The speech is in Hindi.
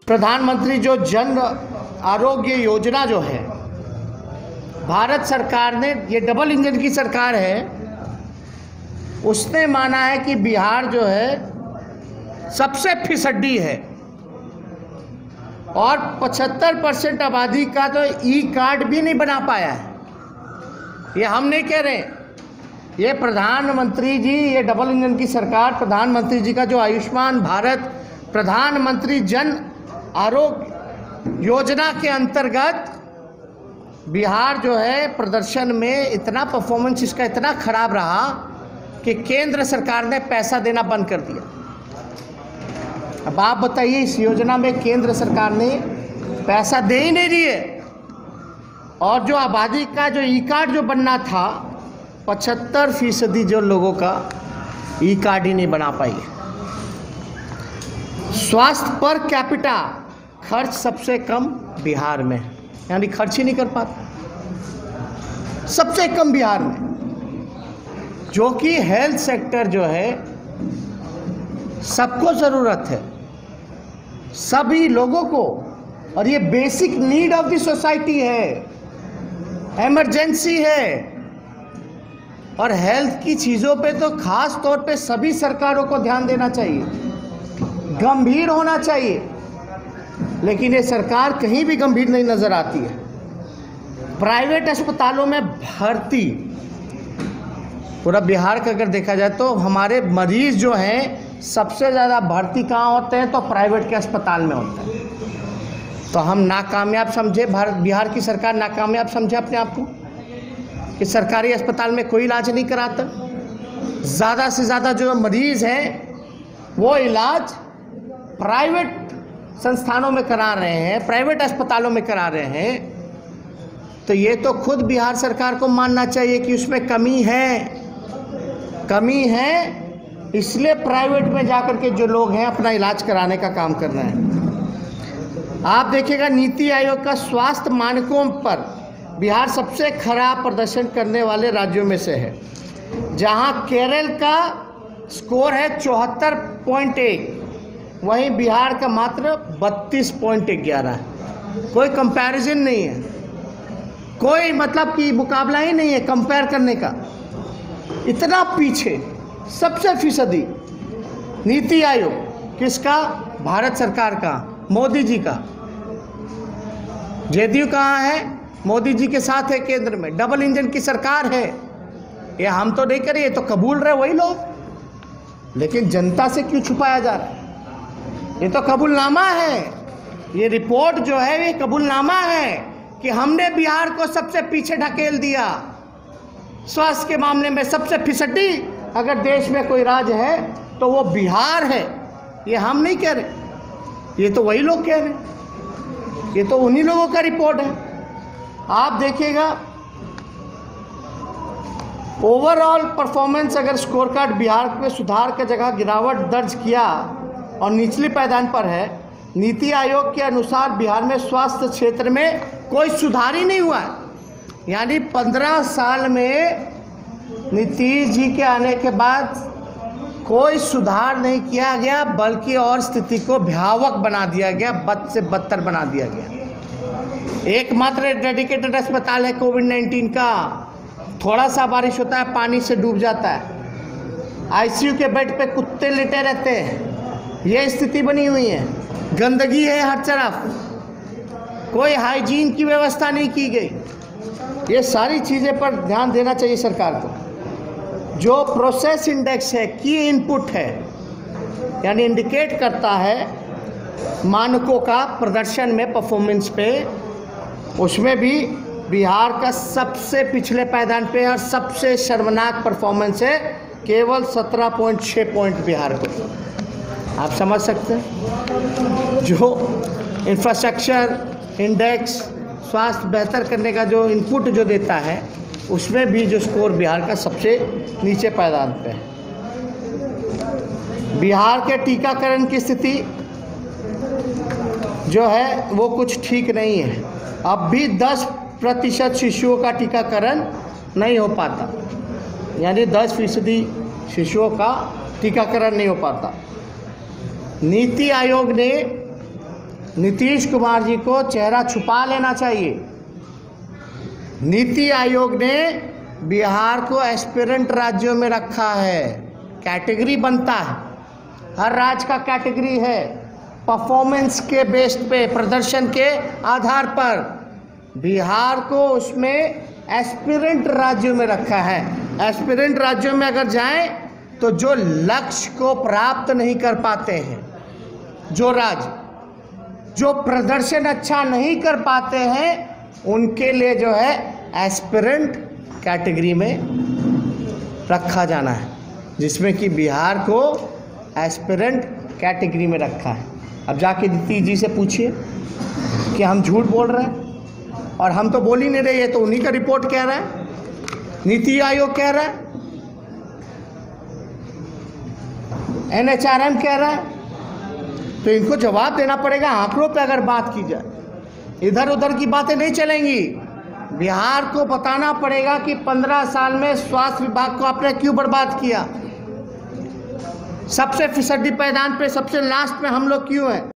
प्रधानमंत्री जो जन आरोग्य योजना जो है, भारत सरकार ने, ये डबल इंजन की सरकार है, उसने माना है कि बिहार जो है सबसे फिसड्डी है और 75% आबादी का तो ई कार्ड भी नहीं बना पाया है। ये हम नहीं कह रहे, ये प्रधानमंत्री जी, ये डबल इंजन की सरकार, प्रधानमंत्री जी का जो आयुष्मान भारत प्रधानमंत्री जन आरोग्य योजना के अंतर्गत बिहार जो है प्रदर्शन में इतना परफॉर्मेंस इसका इतना खराब रहा कि केंद्र सरकार ने पैसा देना बंद कर दिया। अब आप बताइए, इस योजना में केंद्र सरकार ने पैसा दे ही नहीं रही है और जो आबादी का जो ई कार्ड जो बनना था, 75% जो लोगों का ई कार्ड ही नहीं बना पाई है। स्वास्थ्य पर कैपिटा खर्च सबसे कम बिहार में, यानी खर्च ही नहीं कर पाता, सबसे कम बिहार में, जो कि हेल्थ सेक्टर जो है सबको ज़रूरत है, सभी लोगों को, और ये basic need of the society है, इमरजेंसी है। और हेल्थ की चीज़ों पे तो खास तौर पे सभी सरकारों को ध्यान देना चाहिए, गंभीर होना चाहिए, लेकिन ये सरकार कहीं भी गंभीर नहीं नज़र आती है। प्राइवेट अस्पतालों में भर्ती, पूरा बिहार का अगर देखा जाए तो हमारे मरीज़ जो हैं सबसे ज़्यादा भर्ती कहाँ होते हैं, तो प्राइवेट के अस्पताल में होते हैं। तो हम नाकामयाब समझे, बिहार की सरकार नाकामयाब समझे अपने आप को कि सरकारी अस्पताल में कोई इलाज नहीं कराता। ज़्यादा से ज़्यादा जो मरीज़ हैं वो इलाज प्राइवेट संस्थानों में करा रहे हैं, प्राइवेट अस्पतालों में करा रहे हैं। तो ये तो खुद बिहार सरकार को मानना चाहिए कि उसमें कमी है, इसलिए प्राइवेट में जाकर के जो लोग हैं अपना इलाज कराने का काम कर रहे हैं। आप देखिएगा, नीति आयोग का स्वास्थ्य मानकों पर बिहार सबसे खराब प्रदर्शन करने वाले राज्यों में से है, जहां केरल का स्कोर है 74.1, वहीं बिहार का मात्र 32.11 है। कोई कंपैरिजन नहीं है, कोई मतलब कि मुकाबला ही नहीं है कंपेयर करने का। इतना पीछे सबसे फीसदी नीति आयोग किसका? भारत सरकार का, मोदी जी का। जेडीयू कहाँ है? मोदी जी के साथ है केंद्र में, डबल इंजन की सरकार है। ये हम तो नहीं करें, ये तो कबूल रहे वही लोग, लेकिन जनता से क्यों छुपाया जा रहा है? ये तो कबूलनामा है, ये रिपोर्ट जो है ये कबूलनामा है कि हमने बिहार को सबसे पीछे ढकेल दिया स्वास्थ्य के मामले में। सबसे फिसड्डी अगर देश में कोई राज्य है तो वो बिहार है। ये हम नहीं कह रहे, ये तो वही लोग कह रहे हैं, ये तो उन्हीं लोगों का रिपोर्ट है। आप देखिएगा, ओवरऑल परफॉर्मेंस अगर स्कोर कार्ड बिहार में सुधार की जगह गिरावट दर्ज किया और निचली पायदान पर है। नीति आयोग के अनुसार बिहार में स्वास्थ्य क्षेत्र में कोई सुधार ही नहीं हुआ है, यानी 15 साल में नीतीश जी के आने के बाद कोई सुधार नहीं किया गया, बल्कि और स्थिति को भयावह बना दिया गया, बद से बदतर बना दिया गया। एकमात्र डेडिकेटेड अस्पताल है कोविड-19 का, थोड़ा सा बारिश होता है पानी से डूब जाता है, आईसीयू के बेड पे कुत्ते लेटे रहते हैं, ये स्थिति बनी हुई है। गंदगी है हर तरफ, कोई हाइजीन की व्यवस्था नहीं की गई। ये सारी चीज़ें पर ध्यान देना चाहिए सरकार को। जो प्रोसेस इंडेक्स है, की इनपुट है, यानी इंडिकेट करता है मानकों का प्रदर्शन में, परफॉर्मेंस पे, उसमें भी बिहार का सबसे पिछले पायदान पे और सबसे शर्मनाक परफॉर्मेंस है, केवल 17.6 पॉइंट बिहार को। आप समझ सकते हैं, जो इंफ्रास्ट्रक्चर इंडेक्स स्वास्थ्य बेहतर करने का जो इनपुट जो देता है, उसमें भी जो स्कोर बिहार का सबसे नीचे पायदान पे है। बिहार के टीकाकरण की स्थिति जो है वो कुछ ठीक नहीं है। अब भी 10% शिशुओं का टीकाकरण नहीं हो पाता, यानी 10% शिशुओं का टीकाकरण नहीं हो पाता। नीति आयोग ने नीतीश कुमार जी को चेहरा छुपा लेना चाहिए। नीति आयोग ने बिहार को एस्पिरेंट राज्यों में रखा है। कैटेगरी बनता है, हर राज्य का कैटेगरी है, परफॉर्मेंस के बेस पे, प्रदर्शन के आधार पर बिहार को उसमें एस्पिरेंट राज्यों में रखा है। एस्पिरेंट राज्यों में अगर जाएं तो जो लक्ष्य को प्राप्त नहीं कर पाते हैं, जो राज्य जो प्रदर्शन अच्छा नहीं कर पाते हैं, उनके लिए जो है एस्पिरेंट कैटेगरी में रखा जाना है, जिसमें कि बिहार को एस्पिरेंट कैटेगरी में रखा है। अब जाके नीतीश जी से पूछिए कि हम झूठ बोल रहे हैं, और हम तो बोल ही नहीं रहे, ये तो उन्हीं का रिपोर्ट कह रहा है, नीति आयोग कह रहा है, NHRM कह रहा है, तो इनको जवाब देना पड़ेगा। आंकड़ों पे अगर बात की जाए, इधर उधर की बातें नहीं चलेंगी। बिहार को बताना पड़ेगा कि 15 साल में स्वास्थ्य विभाग को आपने क्यों बर्बाद किया, सबसे फीसदी पैदान पे सबसे लास्ट में हम लोग क्यों हैं।